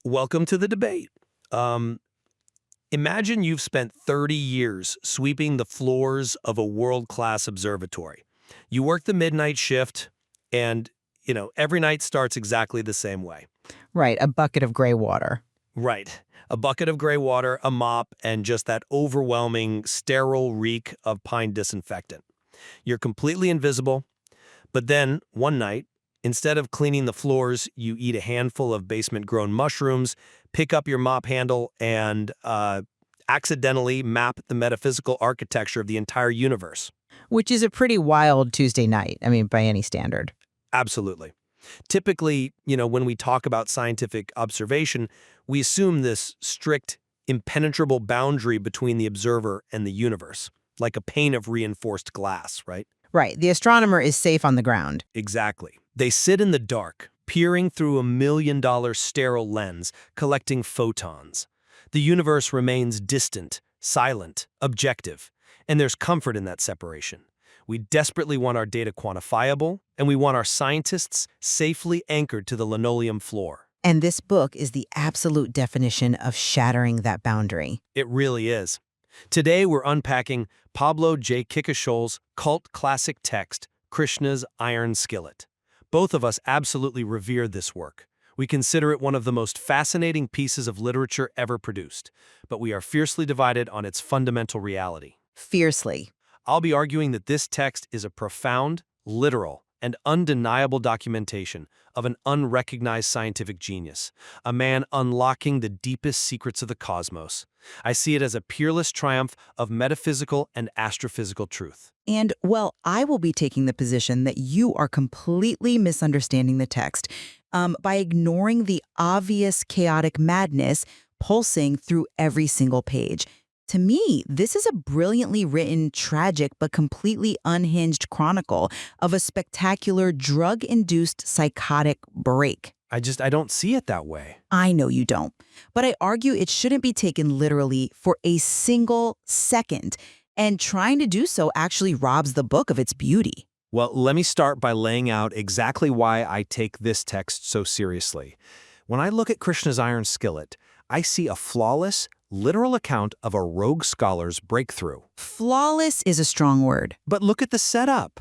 Welcome to the debate. Um, Imagine you've spent 30 years sweeping the floors of a world-class observatory. You work the midnight shift, and, every night starts exactly the same way. Right, a bucket of gray water. Right. A bucket of gray water, a mop, and just that overwhelming, sterile reek of pine disinfectant. You're completely invisible, but then, one night, instead of cleaning the floors, you eat a handful of basement-grown mushrooms, pick up your mop handle, and accidentally map the metaphysical architecture of the entire universe. Which is a pretty wild Tuesday night, by any standard. Absolutely. Typically, when we talk about scientific observation, we assume this strict, impenetrable boundary between the observer and the universe, like a pane of reinforced glass, right? Right, the astronomer is safe on the ground. Exactly. They sit in the dark, peering through a $1,000,000 sterile lens, collecting photons. The universe remains distant, silent, objective, and there's comfort in that separation. We desperately want our data quantifiable, and we want our scientists safely anchored to the linoleum floor. And this book is the absolute definition of shattering that boundary. It really is. Today we're unpacking Pablo J. Kickashole's cult classic text, Krishna's Iron Skillet. Both of us absolutely revere this work. We consider it one of the most fascinating pieces of literature ever produced, but we are fiercely divided on its fundamental reality. Fiercely. I'll be arguing that this text is a profound, literal, and undeniable documentation of an unrecognized scientific genius, a man unlocking the deepest secrets of the cosmos. I see it as a peerless triumph of metaphysical and astrophysical truth. And, I will be taking the position that you are completely misunderstanding the text by ignoring the obvious chaotic madness pulsing through every single page. To me, this is a brilliantly written, tragic, but completely unhinged chronicle of a spectacular drug-induced psychotic break. I don't see it that way. I know you don't, but I argue it shouldn't be taken literally for a single second, and trying to do so actually robs the book of its beauty. Well, let me start by laying out exactly why I take this text so seriously. When I look at Krishna's Iron Skillet, I see a flawless, literal account of a rogue scholar's breakthrough. Flawless is a strong word. But look at the setup.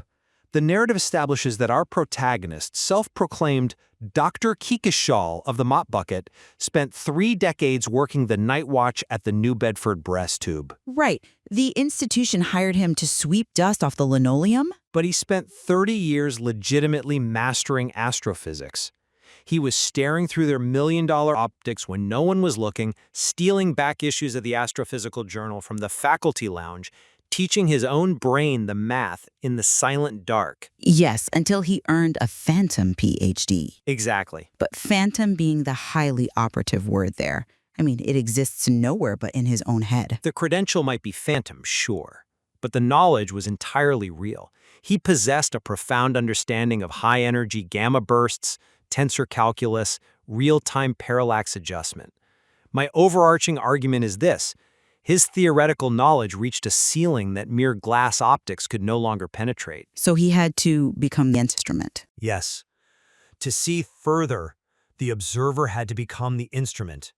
The narrative establishes that our protagonist, self-proclaimed Dr. Kickashole of the mop bucket, spent 3 decades working the night watch at the New Bedford breast tube. Right. The institution hired him to sweep dust off the linoleum. But he spent 30 years legitimately mastering astrophysics. He was staring through their $1,000,000 optics when no one was looking, stealing back issues of the Astrophysical Journal from the faculty lounge, teaching his own brain the math in the silent dark. Yes, until he earned a phantom PhD. Exactly. But phantom being the highly operative word there. It exists nowhere but in his own head. The credential might be phantom, sure, but the knowledge was entirely real. He possessed a profound understanding of high-energy gamma bursts, tensor calculus, real-time parallax adjustment. My overarching argument is this: his theoretical knowledge reached a ceiling that mere glass optics could no longer penetrate. So he had to become the instrument. Yes. To see further, the observer had to become the instrument.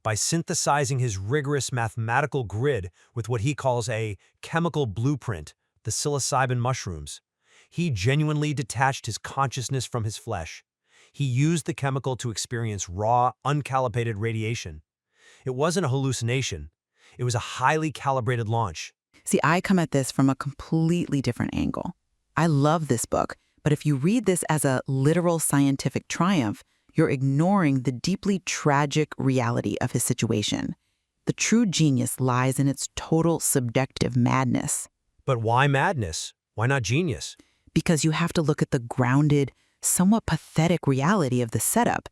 By synthesizing his rigorous mathematical grid with what he calls a chemical blueprint, the psilocybin mushrooms, he genuinely detached his consciousness from his flesh. He used the chemical to experience raw, uncalibrated radiation. It wasn't a hallucination. It was a highly calibrated launch. See, I come at this from a completely different angle. I love this book, but if you read this as a literal scientific triumph, you're ignoring the deeply tragic reality of his situation. The true genius lies in its total subjective madness. But why madness? Why not genius? Because you have to look at the grounded, somewhat pathetic reality of the setup.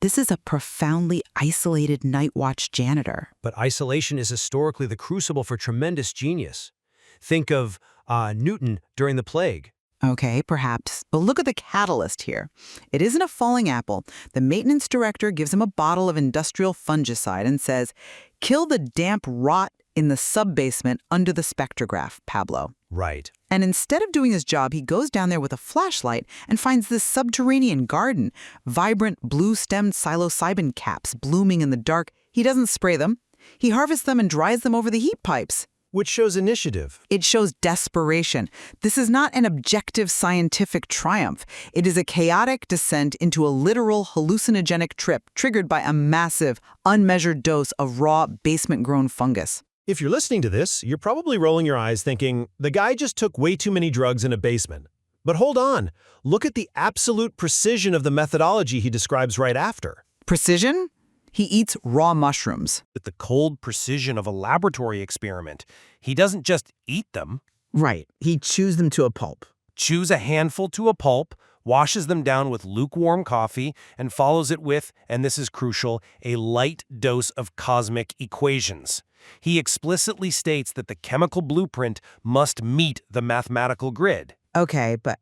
This is a profoundly isolated night watch janitor. But isolation is historically the crucible for tremendous genius. Think of Newton during the plague. Okay, perhaps. But look at the catalyst here. It isn't a falling apple. The maintenance director gives him a bottle of industrial fungicide and says, "Kill the damp rot in the sub-basement under the spectrograph, Pablo." Right. And instead of doing his job, he goes down there with a flashlight and finds this subterranean garden, vibrant blue-stemmed psilocybin caps blooming in the dark. He doesn't spray them. He harvests them and dries them over the heat pipes. Which shows initiative. It shows desperation. This is not an objective scientific triumph. It is a chaotic descent into a literal hallucinogenic trip triggered by a massive, unmeasured dose of raw, basement-grown fungus. If you're listening to this, you're probably rolling your eyes thinking, the guy just took way too many drugs in a basement. But hold on. Look at the absolute precision of the methodology he describes right after. Precision? He eats raw mushrooms. With the cold precision of a laboratory experiment. He doesn't just eat them. Right. He chews them to a pulp. Chews a handful to a pulp, washes them down with lukewarm coffee, and follows it with, and this is crucial, a light dose of cosmic equations. He explicitly states that the chemical blueprint must meet the mathematical grid. Okay, but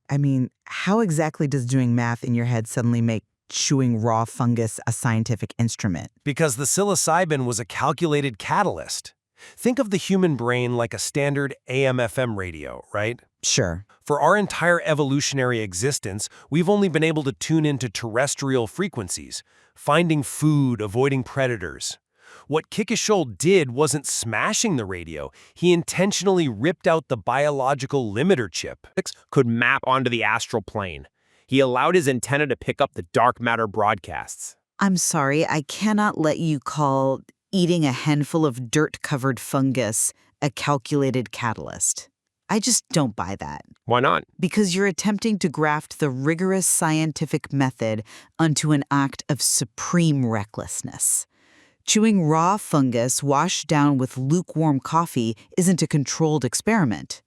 how exactly does doing math in your head suddenly make chewing raw fungus a scientific instrument? Because the psilocybin was a calculated catalyst. Think of the human brain like a standard AM/FM radio, right? Sure. For our entire evolutionary existence, we've only been able to tune into terrestrial frequencies, finding food, avoiding predators. What Kickashole did wasn't smashing the radio. He intentionally ripped out the biological limiter chip. Could map onto the astral plane. He allowed his antenna to pick up the dark matter broadcasts. I'm sorry, I cannot let you call eating a handful of dirt-covered fungus a calculated catalyst. I just don't buy that. Why not? Because you're attempting to graft the rigorous scientific method onto an act of supreme recklessness. Chewing raw fungus washed down with lukewarm coffee isn't a controlled experiment.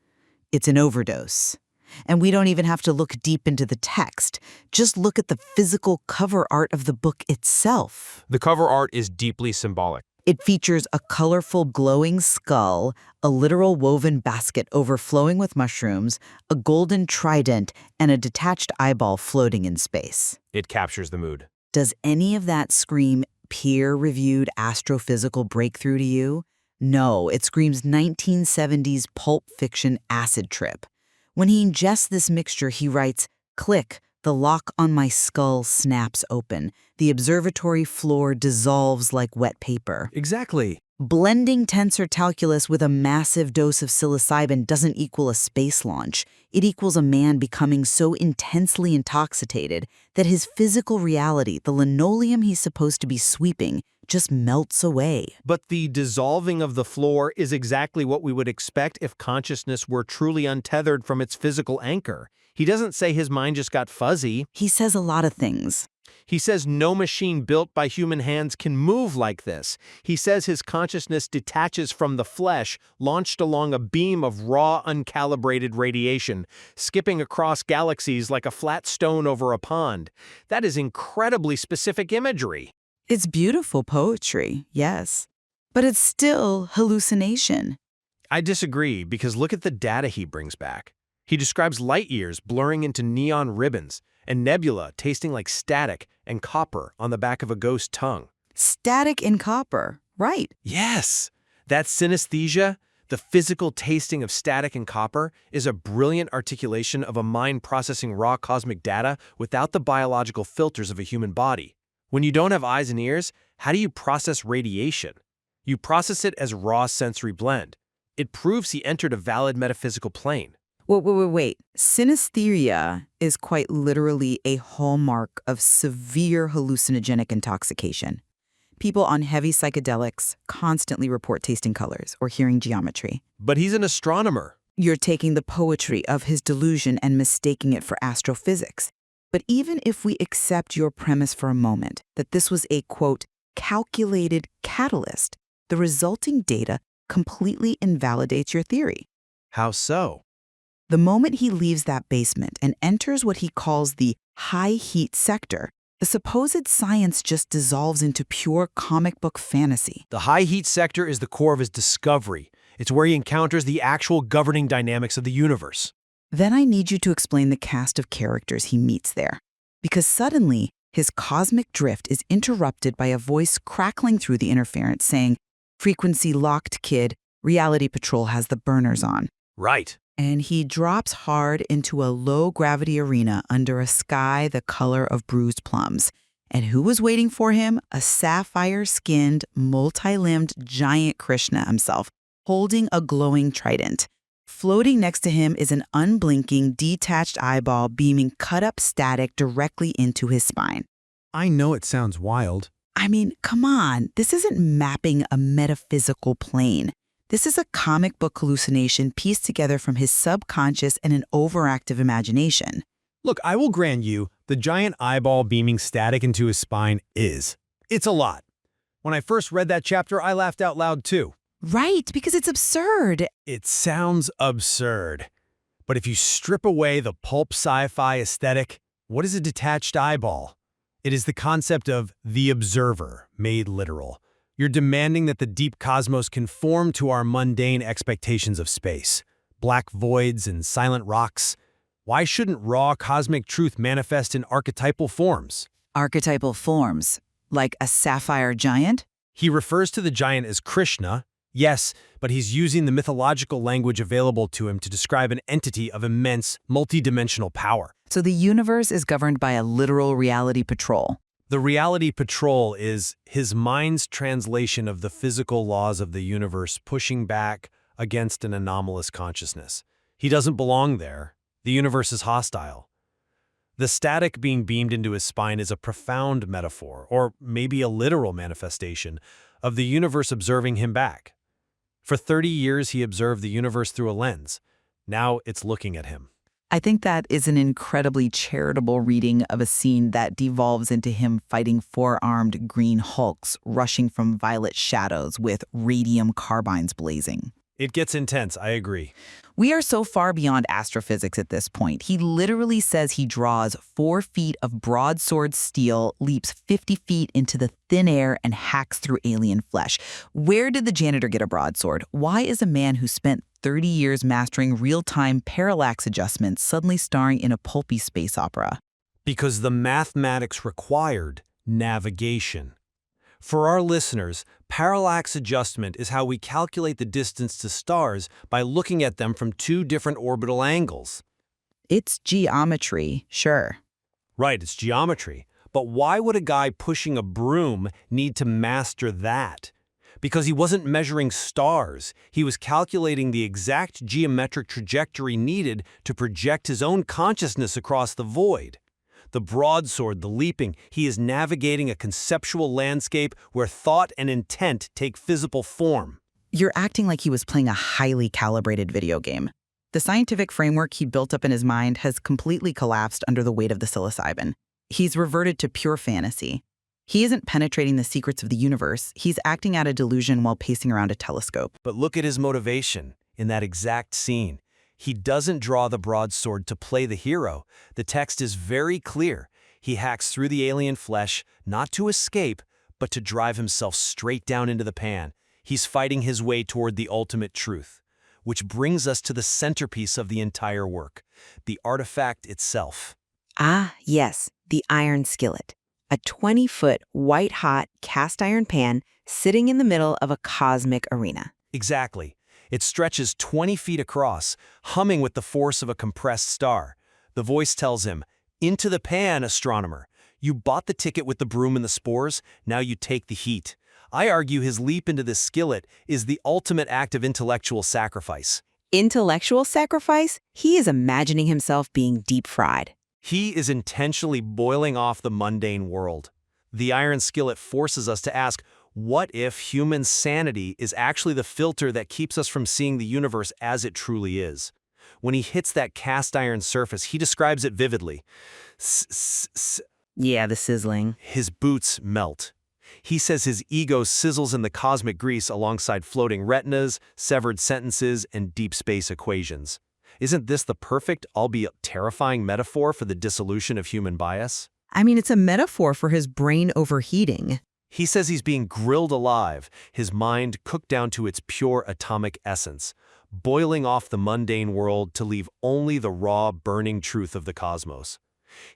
It's an overdose. And we don't even have to look deep into the text. Just look at the physical cover art of the book itself. The cover art is deeply symbolic. It features a colorful glowing skull, a literal woven basket overflowing with mushrooms, a golden trident, and a detached eyeball floating in space. It captures the mood. Does any of that scream peer-reviewed astrophysical breakthrough to you? No, it screams 1970s pulp fiction acid trip. When he ingests this mixture, he writes, "Click, the lock on my skull snaps open. The observatory floor dissolves like wet paper." Exactly. Blending tensor calculus with a massive dose of psilocybin doesn't equal a space launch. It equals a man becoming so intensely intoxicated that his physical reality, the linoleum he's supposed to be sweeping, just melts away. But the dissolving of the floor is exactly what we would expect if consciousness were truly untethered from its physical anchor. He doesn't say his mind just got fuzzy. He says a lot of things. He says no machine built by human hands can move like this. He says his consciousness detaches from the flesh, launched along a beam of raw, uncalibrated radiation, skipping across galaxies like a flat stone over a pond. That is incredibly specific imagery. It's beautiful poetry, yes, but it's still hallucination. I disagree, because look at the data he brings back. He describes light years blurring into neon ribbons, and nebula tasting like static and copper on the back of a ghost tongue. Static in copper, right. Yes! That synesthesia, the physical tasting of static and copper, is a brilliant articulation of a mind processing raw cosmic data without the biological filters of a human body. When you don't have eyes and ears, how do you process radiation? You process it as raw sensory blend. It proves he entered a valid metaphysical plane. Wait. Synesthesia is quite literally a hallmark of severe hallucinogenic intoxication. People on heavy psychedelics constantly report tasting colors or hearing geometry. But he's an astronomer. You're taking the poetry of his delusion and mistaking it for astrophysics. But even if we accept your premise for a moment, that this was a, quote, calculated catalyst, the resulting data completely invalidates your theory. How so? The moment he leaves that basement and enters what he calls the high-heat sector, the supposed science just dissolves into pure comic book fantasy. The high-heat sector is the core of his discovery. It's where he encounters the actual governing dynamics of the universe. Then I need you to explain the cast of characters he meets there. Because suddenly, his cosmic drift is interrupted by a voice crackling through the interference saying, "Frequency locked, kid. Reality Patrol has the burners on." Right. And he drops hard into a low-gravity arena under a sky the color of bruised plums. And who was waiting for him? A sapphire-skinned, multi-limbed giant Krishna himself, holding a glowing trident. Floating next to him is an unblinking, detached eyeball beaming cut-up static directly into his spine. I know it sounds wild. I mean, come on, this isn't mapping a metaphysical plane. This is a comic book hallucination pieced together from his subconscious and an overactive imagination. Look, I will grant you, the giant eyeball beaming static into his spine it's a lot. When I first read that chapter, I laughed out loud too. Right, because it's absurd. It sounds absurd. But if you strip away the pulp sci-fi aesthetic, what is a detached eyeball? It is the concept of the observer, made literal. You're demanding that the deep cosmos conform to our mundane expectations of space. Black voids and silent rocks. Why shouldn't raw cosmic truth manifest in archetypal forms? Archetypal forms, like a sapphire giant? He refers to the giant as Krishna. Yes, but he's using the mythological language available to him to describe an entity of immense, multidimensional power. So the universe is governed by a literal reality patrol. The reality patrol is his mind's translation of the physical laws of the universe pushing back against an anomalous consciousness. He doesn't belong there. The universe is hostile. The static being beamed into his spine is a profound metaphor, or maybe a literal manifestation, of the universe observing him back. For 30 years, he observed the universe through a lens. Now it's looking at him. I think that is an incredibly charitable reading of a scene that devolves into him fighting four-armed green hulks rushing from violet shadows with radium carbines blazing. It gets intense, I agree. We are so far beyond astrophysics at this point. He literally says he draws 4 feet of broadsword steel, leaps 50 feet into the thin air, and hacks through alien flesh. Where did the janitor get a broadsword? Why is a man who spent 30 years mastering real-time parallax adjustments suddenly starring in a pulpy space opera? Because the mathematics required navigation. For our listeners, parallax adjustment is how we calculate the distance to stars by looking at them from 2 different orbital angles. It's geometry, sure. Right, it's geometry. But why would a guy pushing a broom need to master that? Because he wasn't measuring stars. He was calculating the exact geometric trajectory needed to project his own consciousness across the void. The broadsword, the leaping, he is navigating a conceptual landscape where thought and intent take physical form. You're acting like he was playing a highly calibrated video game. The scientific framework he built up in his mind has completely collapsed under the weight of the psilocybin. He's reverted to pure fantasy. He isn't penetrating the secrets of the universe. He's acting out a delusion while pacing around a telescope. But look at his motivation in that exact scene. He doesn't draw the broadsword to play the hero. The text is very clear. He hacks through the alien flesh, not to escape, but to drive himself straight down into the pan. He's fighting his way toward the ultimate truth. Which brings us to the centerpiece of the entire work, the artifact itself. Ah, yes, the iron skillet. A 20-foot, white-hot cast iron pan sitting in the middle of a cosmic arena. Exactly. It stretches 20 feet across, humming with the force of a compressed star. The voice tells him, "Into the pan, astronomer. You bought the ticket with the broom and the spores, now you take the heat." I argue his leap into this skillet is the ultimate act of intellectual sacrifice. Intellectual sacrifice? He is imagining himself being deep-fried. He is intentionally boiling off the mundane world. The iron skillet forces us to ask, what if human sanity is actually the filter that keeps us from seeing the universe as it truly is? When he hits that cast iron surface, he describes it vividly. Yeah, the sizzling. His boots melt. He says his ego sizzles in the cosmic grease alongside floating retinas, severed sentences, and deep space equations. Isn't this the perfect, albeit terrifying metaphor for the dissolution of human bias? I mean, it's a metaphor for his brain overheating. He says he's being grilled alive, his mind cooked down to its pure atomic essence, boiling off the mundane world to leave only the raw, burning truth of the cosmos.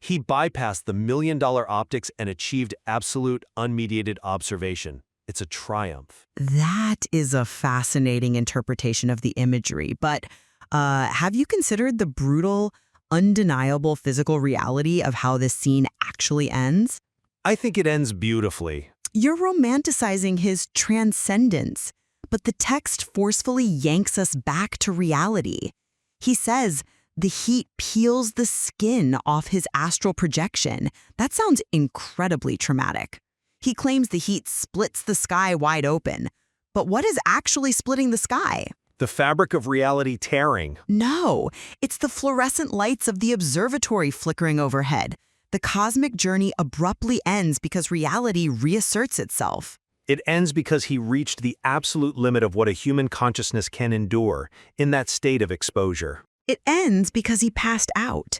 He bypassed the million-dollar optics and achieved absolute, unmediated observation. It's a triumph. That is a fascinating interpretation of the imagery, but Have you considered the brutal, undeniable physical reality of how this scene actually ends? I think it ends beautifully. You're romanticizing his transcendence, but the text forcefully yanks us back to reality. He says, the heat peels the skin off his astral projection. That sounds incredibly traumatic. He claims the heat splits the sky wide open. But what is actually splitting the sky? The fabric of reality tearing. No, it's the fluorescent lights of the observatory flickering overhead. The cosmic journey abruptly ends because reality reasserts itself. It ends because he reached the absolute limit of what a human consciousness can endure in that state of exposure. It ends because he passed out.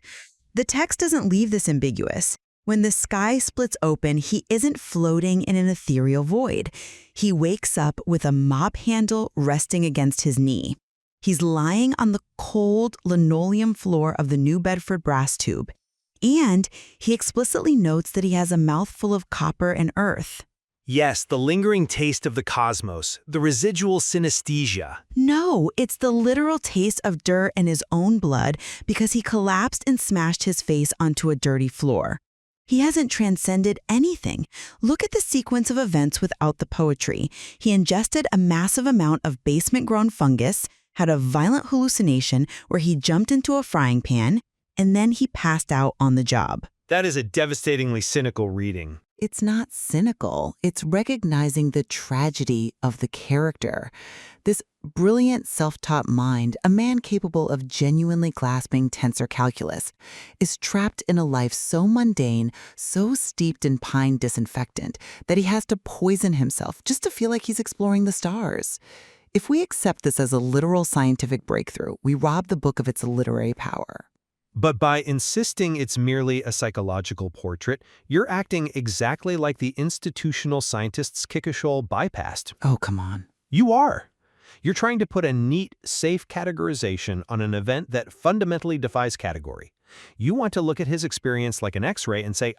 The text doesn't leave this ambiguous. When the sky splits open, he isn't floating in an ethereal void. He wakes up with a mop handle resting against his knee. He's lying on the cold linoleum floor of the New Bedford brass tube. And he explicitly notes that he has a mouthful of copper and earth. Yes, the lingering taste of the cosmos, the residual synesthesia. No, it's the literal taste of dirt and his own blood because he collapsed and smashed his face onto a dirty floor. He hasn't transcended anything. Look at the sequence of events without the poetry. He ingested a massive amount of basement-grown fungus, had a violent hallucination where he jumped into a frying pan, and then he passed out on the job. That is a devastatingly cynical reading. It's not cynical. It's recognizing the tragedy of the character. This brilliant self-taught mind, a man capable of genuinely grasping tensor calculus, is trapped in a life so mundane, so steeped in pine disinfectant, that he has to poison himself just to feel like he's exploring the stars. If we accept this as a literal scientific breakthrough, we rob the book of its literary power. But by insisting it's merely a psychological portrait, you're acting exactly like the institutional scientists Kickashole bypassed. Oh, come on. You are. You're trying to put a neat, safe categorization on an event that fundamentally defies category. You want to look at his experience like an X-ray and say,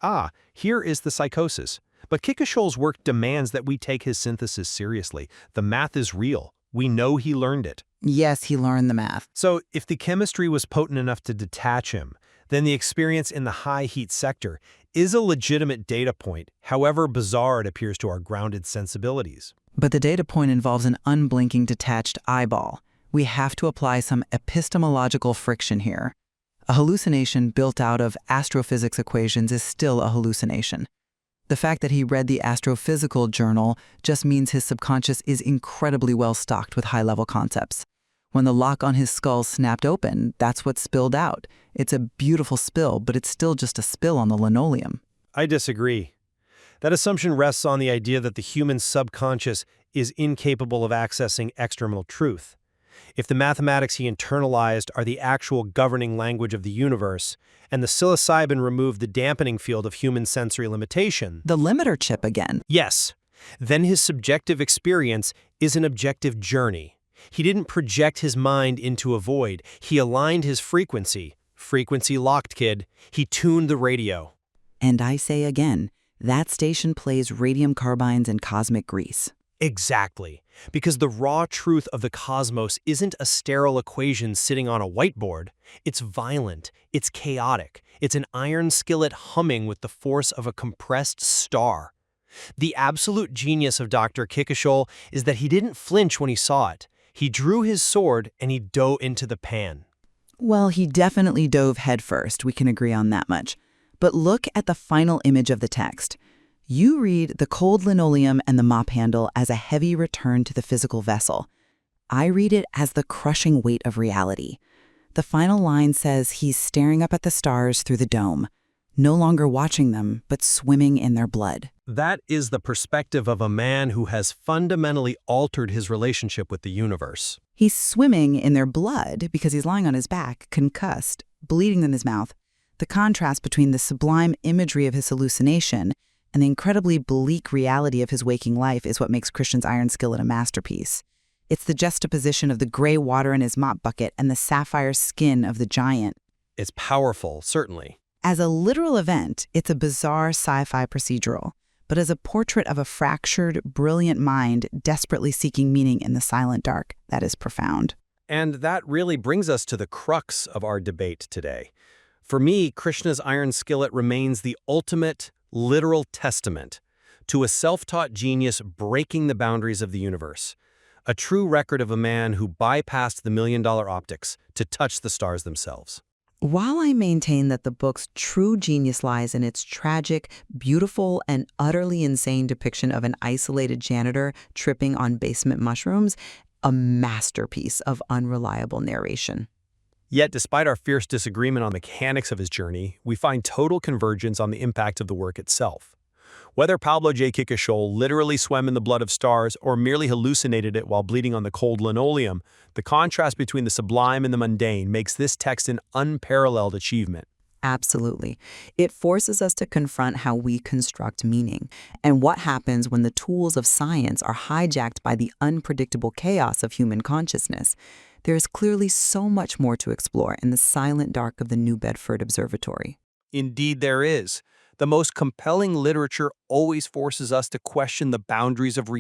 here is the psychosis. But Kickashole's work demands that we take his synthesis seriously. The math is real. We know he learned it. Yes, he learned the math. So if the chemistry was potent enough to detach him, then the experience in the high heat sector is a legitimate data point, however bizarre it appears to our grounded sensibilities. But the data point involves an unblinking detached eyeball. We have to apply some epistemological friction here. A hallucination built out of astrophysics equations is still a hallucination. The fact that he read the astrophysical journal just means his subconscious is incredibly well stocked with high-level concepts. When the lock on his skull snapped open, that's what spilled out. It's a beautiful spill, but it's still just a spill on the linoleum. I disagree. That assumption rests on the idea that the human subconscious is incapable of accessing external truth. If the mathematics he internalized are the actual governing language of the universe, and the psilocybin removed the dampening field of human sensory limitation— The limiter chip again. Yes, then his subjective experience is an objective journey. He didn't project his mind into a void. He aligned his frequency. Frequency locked, kid. He tuned the radio. And I say again, that station plays radium carbines and cosmic grease. Exactly. Because the raw truth of the cosmos isn't a sterile equation sitting on a whiteboard. It's violent. It's chaotic. It's an iron skillet humming with the force of a compressed star. The absolute genius of Dr. Kickashole is that he didn't flinch when he saw it. He drew his sword and he dove into the pan. Well, he definitely dove headfirst, we can agree on that much. But look at the final image of the text. You read the cold linoleum and the mop handle as a heavy return to the physical vessel. I read it as the crushing weight of reality. The final line says he's staring up at the stars through the dome, no longer watching them, but swimming in their blood. That is the perspective of a man who has fundamentally altered his relationship with the universe. He's swimming in their blood because he's lying on his back, concussed, bleeding in his mouth. The contrast between the sublime imagery of his hallucination and the incredibly bleak reality of his waking life is what makes Christian's Iron Skillet a masterpiece. It's the juxtaposition of the gray water in his mop bucket and the sapphire skin of the giant. It's powerful, certainly. As a literal event, it's a bizarre sci-fi procedural. But as a portrait of a fractured, brilliant mind desperately seeking meaning in the silent dark, that is profound. And that really brings us to the crux of our debate today. For me, Krishna's iron skillet remains the ultimate, literal testament to a self-taught genius breaking the boundaries of the universe. A true record of a man who bypassed the million-dollar optics to touch the stars themselves. While I maintain that the book's true genius lies in its tragic, beautiful, and utterly insane depiction of an isolated janitor tripping on basement mushrooms, a masterpiece of unreliable narration. Yet, despite our fierce disagreement on the mechanics of his journey, we find total convergence on the impact of the work itself. Whether Pablo J. Kickashole literally swam in the blood of stars or merely hallucinated it while bleeding on the cold linoleum, the contrast between the sublime and the mundane makes this text an unparalleled achievement. Absolutely. It forces us to confront how we construct meaning and what happens when the tools of science are hijacked by the unpredictable chaos of human consciousness. There is clearly so much more to explore in the silent dark of the New Bedford Observatory. Indeed, there is. The most compelling literature always forces us to question the boundaries of reality.